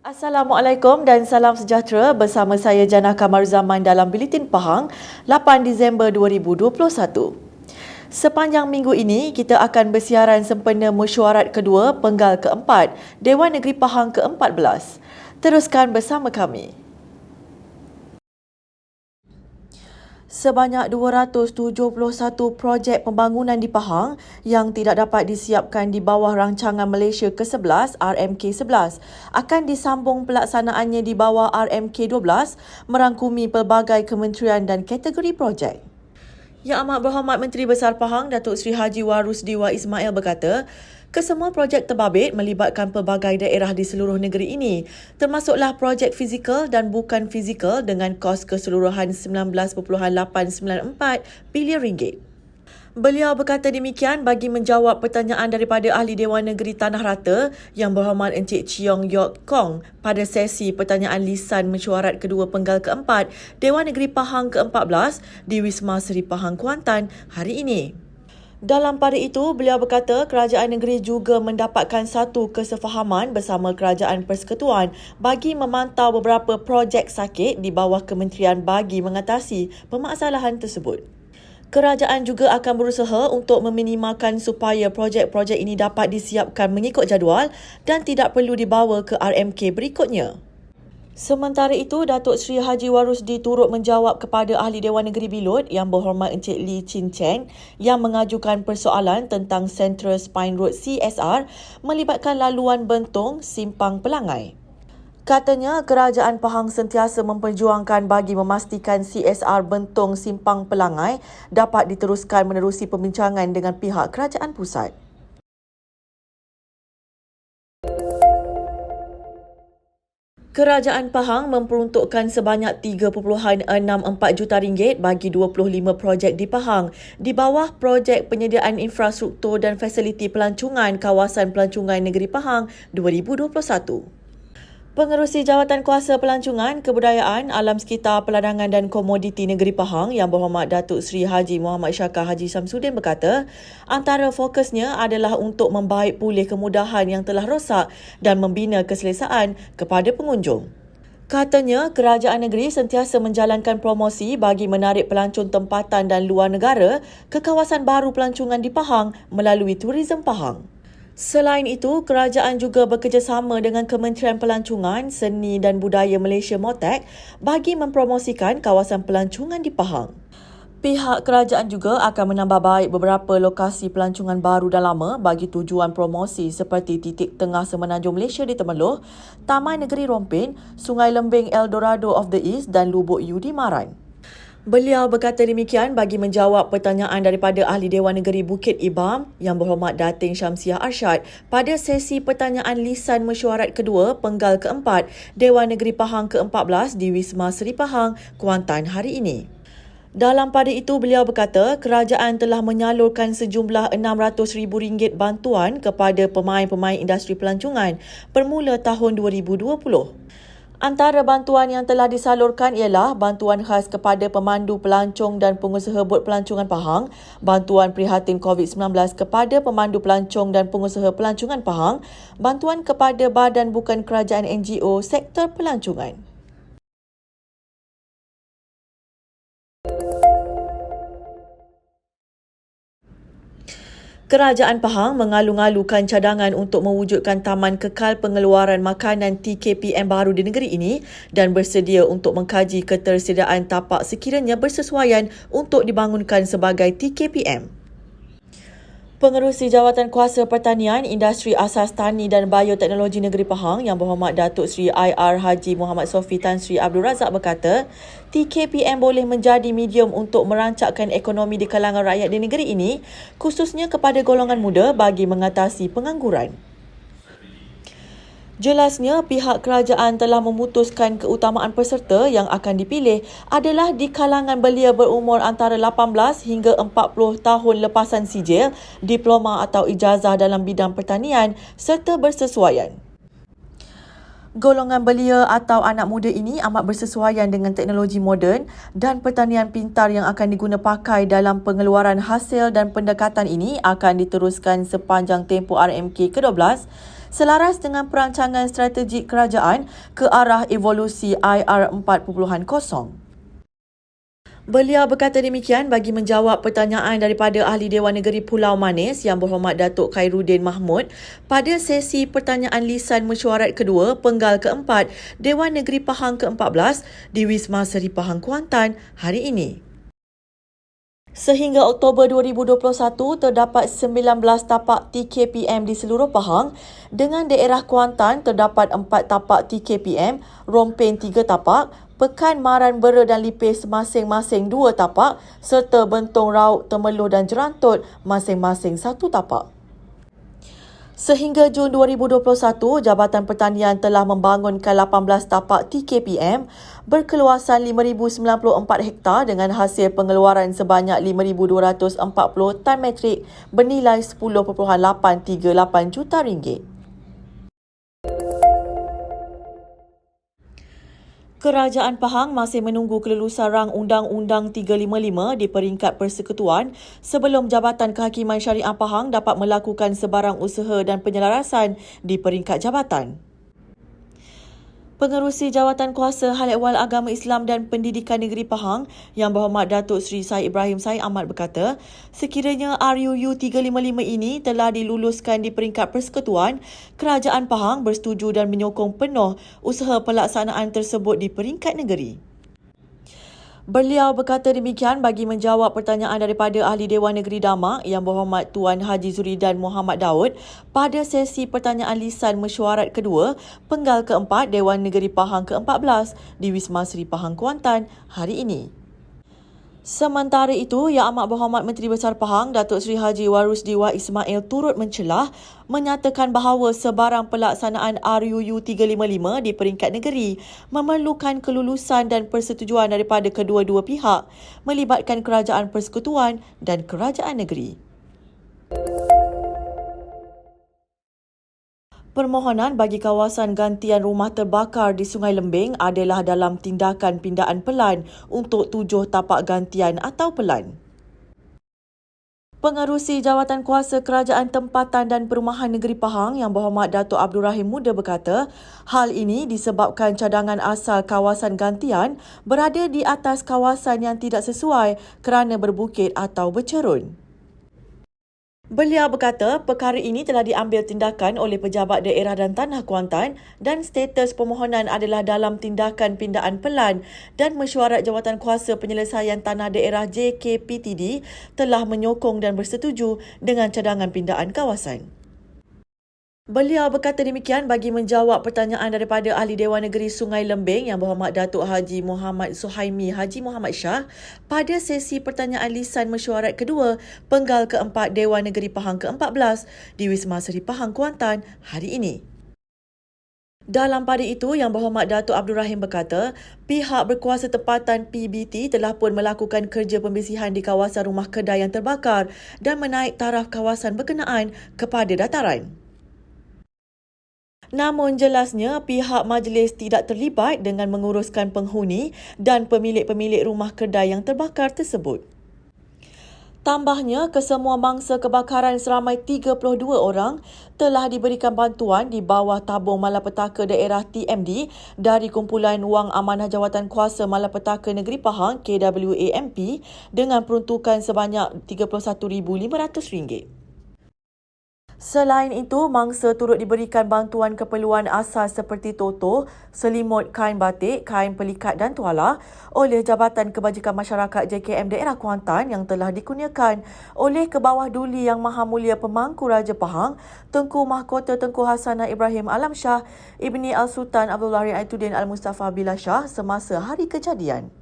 Assalamualaikum dan salam sejahtera bersama saya Jannah Kamaruzaman dalam Buletin Pahang 8 Disember 2021. Sepanjang minggu ini, kita akan bersiaran sempena mesyuarat kedua penggal keempat Dewan Negeri Pahang ke-14. Teruskan bersama kami. Sebanyak 271 projek pembangunan di Pahang yang tidak dapat disiapkan di bawah Rancangan Malaysia ke-11 RMK11 akan disambung pelaksanaannya di bawah RMK12 merangkumi pelbagai kementerian dan kategori projek. Yang Amat Berhormat Menteri Besar Pahang Datuk Seri Haji Warusdiwa Ismail berkata, kesemua projek terbabit melibatkan pelbagai daerah di seluruh negeri ini, termasuklah projek fizikal dan bukan fizikal dengan kos keseluruhan RM19.894 bilion. Beliau berkata demikian bagi menjawab pertanyaan daripada Ahli Dewan Negeri Tanah Rata Yang Berhormat Encik Cheong Yok Kong pada sesi pertanyaan lisan mesyuarat kedua penggal keempat Dewan Negeri Pahang ke-14 di Wisma Seri Pahang, Kuantan hari ini. Dalam pada itu, beliau berkata kerajaan negeri juga mendapatkan satu kesefahaman bersama Kerajaan Persekutuan bagi memantau beberapa projek sakit di bawah kementerian bagi mengatasi permasalahan tersebut. Kerajaan juga akan berusaha untuk meminimalkan supaya projek-projek ini dapat disiapkan mengikut jadual dan tidak perlu dibawa ke RMK berikutnya. Sementara itu, Datuk Seri Haji Warusdi turut menjawab kepada Ahli Dewan Negeri Bilot Yang Berhormat Encik Lee Chin Cheng yang mengajukan persoalan tentang Central Spine Road CSR melibatkan laluan Bentong Simpang Pelangai. Katanya, Kerajaan Pahang sentiasa memperjuangkan bagi memastikan CSR Bentong Simpang Pelangai dapat diteruskan menerusi pembincangan dengan pihak Kerajaan Pusat. Kerajaan Pahang memperuntukkan sebanyak RM3.64 juta bagi 25 projek di Pahang di bawah projek penyediaan infrastruktur dan fasiliti pelancongan kawasan pelancongan negeri Pahang 2021. Pengerusi Jawatan Kuasa Pelancongan, Kebudayaan, Alam Sekitar, Peladangan dan Komoditi Negeri Pahang Yang Berhormat Datuk Seri Haji Muhammad Syakar Haji Samsudin berkata, antara fokusnya adalah untuk membaik pulih kemudahan yang telah rosak dan membina keselesaan kepada pengunjung. Katanya, kerajaan negeri sentiasa menjalankan promosi bagi menarik pelancong tempatan dan luar negara ke kawasan baru pelancongan di Pahang melalui Tourism Pahang. Selain itu, kerajaan juga bekerjasama dengan Kementerian Pelancongan, Seni dan Budaya Malaysia MOTAC bagi mempromosikan kawasan pelancongan di Pahang. Pihak kerajaan juga akan menambah baik beberapa lokasi pelancongan baru dan lama bagi tujuan promosi seperti titik tengah Semenanjung Malaysia di Temerloh, Taman Negeri Rompin, Sungai Lembing Eldorado of the East dan Lubuk U di Maran. Beliau berkata demikian bagi menjawab pertanyaan daripada Ahli Dewan Negeri Bukit Ibam Yang Berhormat Datin Syamsiah Arsyad pada sesi pertanyaan lisan mesyuarat kedua penggal keempat Dewan Negeri Pahang ke-14 di Wisma Seri Pahang, Kuantan hari ini. Dalam pada itu, beliau berkata kerajaan telah menyalurkan sejumlah RM600,000 bantuan kepada pemain-pemain industri pelancongan bermula tahun 2020. Antara bantuan yang telah disalurkan ialah bantuan khas kepada pemandu pelancong dan pengusaha bot pelancongan Pahang, bantuan prihatin COVID-19 kepada pemandu pelancong dan pengusaha pelancongan Pahang, bantuan kepada badan bukan kerajaan NGO sektor pelancongan. Kerajaan Pahang mengalu-alukan cadangan untuk mewujudkan Taman Kekal Pengeluaran Makanan TKPM baru di negeri ini dan bersedia untuk mengkaji ketersediaan tapak sekiranya bersesuaian untuk dibangunkan sebagai TKPM. Pengerusi Jawatan Kuasa Pertanian, Industri Asas Tani dan Bioteknologi Negeri Pahang Yang Berhormat Datuk Seri IR Haji Muhammad Sofi Tan Sri Abdul Razak berkata, TKPM boleh menjadi medium untuk merancakkan ekonomi di kalangan rakyat di negeri ini, khususnya kepada golongan muda bagi mengatasi pengangguran. Jelasnya, pihak kerajaan telah memutuskan keutamaan peserta yang akan dipilih adalah di kalangan belia berumur antara 18 hingga 40 tahun lepasan sijil, diploma atau ijazah dalam bidang pertanian serta bersesuaian. Golongan belia atau anak muda ini amat bersesuaian dengan teknologi moden dan pertanian pintar yang akan diguna pakai dalam pengeluaran hasil, dan pendekatan ini akan diteruskan sepanjang tempoh RMK ke-12 selaras dengan perancangan strategik kerajaan ke arah evolusi IR 4.0. Beliau berkata demikian bagi menjawab pertanyaan daripada Ahli Dewan Negeri Pulau Manis Yang Berhormat Datuk Khairuddin Mahmud pada sesi pertanyaan lisan mesyuarat kedua Penggal keempat Dewan Negeri Pahang ke-14 di Wisma Seri Pahang Kuantan hari ini. Sehingga Oktober 2021, terdapat 19 tapak TKPM di seluruh Pahang. Dengan daerah Kuantan, terdapat 4 tapak TKPM, Rompin 3 tapak, Pekan Maran Bera dan Lipis masing-masing 2 tapak, serta Bentong Rauk, Temeloh dan Jerantut masing-masing 1 tapak. Sehingga Jun 2021, Jabatan Pertanian telah membangunkan 18 tapak TKPM berkeluasan 5,094 hektar dengan hasil pengeluaran sebanyak 5,240 tan metrik bernilai 10.838 juta ringgit. Kerajaan Pahang masih menunggu kelulusan rang Undang-Undang 355 di peringkat Persekutuan sebelum Jabatan Kehakiman Syariah Pahang dapat melakukan sebarang usaha dan penyelarasan di peringkat jabatan. Pengerusi Jawatan Kuasa Hal Ehwal Agama Islam dan Pendidikan Negeri Pahang Yang Berhormat Datuk Seri Said Ibrahim Said Ahmad berkata, sekiranya RUU 355 ini telah diluluskan di peringkat Persekutuan, Kerajaan Pahang bersetuju dan menyokong penuh usaha pelaksanaan tersebut di peringkat negeri. Beliau berkata demikian bagi menjawab pertanyaan daripada Ahli Dewan Negeri Damak Yang Berhormat Tuan Haji Zuridan Muhammad Daud pada sesi pertanyaan lisan mesyuarat kedua Penggal keempat Dewan Negeri Pahang ke-14 di Wisma Seri Pahang Kuantan hari ini. Sementara itu, Yang Amat Berhormat Menteri Besar Pahang Datuk Seri Haji Warusdiwa Ismail turut mencelah menyatakan bahawa sebarang pelaksanaan RUU 355 di peringkat negeri memerlukan kelulusan dan persetujuan daripada kedua-dua pihak melibatkan Kerajaan Persekutuan dan Kerajaan Negeri. Permohonan bagi kawasan gantian rumah terbakar di Sungai Lembing adalah dalam tindakan pindaan pelan untuk 7 tapak gantian atau pelan. Pengerusi Jawatan Kuasa Kerajaan Tempatan dan Perumahan Negeri Pahang Yang Berhormat Datuk Abdul Rahim Muda berkata, hal ini disebabkan cadangan asal kawasan gantian berada di atas kawasan yang tidak sesuai kerana berbukit atau bercerun. Beliau berkata perkara ini telah diambil tindakan oleh Pejabat Daerah dan Tanah Kuantan dan status permohonan adalah dalam tindakan pindaan pelan dan Mesyuarat Jawatan Kuasa Penyelesaian Tanah Daerah JKPTD telah menyokong dan bersetuju dengan cadangan pindaan kawasan. Beliau berkata demikian bagi menjawab pertanyaan daripada Ahli Dewan Negeri Sungai Lembing Yang Berhormat Datuk Haji Muhammad Suhaimi Haji Muhammad Shah pada sesi pertanyaan lisan mesyuarat kedua Penggal keempat Dewan Negeri Pahang ke-14 di Wisma Seri Pahang Kuantan hari ini. Dalam pada itu, Yang Berhormat Datuk Abdul Rahim berkata, pihak berkuasa tempatan PBT telah pun melakukan kerja pembersihan di kawasan rumah kedai yang terbakar dan menaik taraf kawasan berkenaan kepada dataran. Namun jelasnya pihak majlis tidak terlibat dengan menguruskan penghuni dan pemilik-pemilik rumah kedai yang terbakar tersebut. Tambahnya, kesemua mangsa kebakaran seramai 32 orang telah diberikan bantuan di bawah tabung malapetaka daerah TMD dari Kumpulan Wang Amanah Jawatan Kuasa Malapetaka Negeri Pahang KWAMP dengan peruntukan sebanyak RM31,500. Selain itu, mangsa turut diberikan bantuan keperluan asas seperti toto, selimut kain batik, kain pelikat dan tuala oleh Jabatan Kebajikan Masyarakat JKM Daerah Kuantan yang telah dikurniakan oleh Kebawah Duli Yang Maha Mulia Pemangku Raja Pahang, Tengku Mahkota Tengku Hasanah Ibrahim Alam Shah, Ibni Al-Sultan Abdul Lahir Aituddin Al-Mustafa Billah Shah semasa hari kejadian.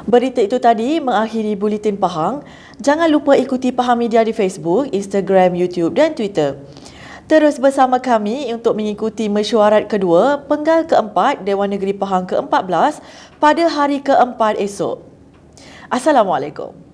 Berita itu tadi mengakhiri Buletin Pahang. Jangan lupa ikuti Pahang Media di Facebook, Instagram, YouTube dan Twitter. Terus bersama kami untuk mengikuti mesyuarat kedua Penggal keempat Dewan Negeri Pahang ke-14 pada hari keempat esok. Assalamualaikum.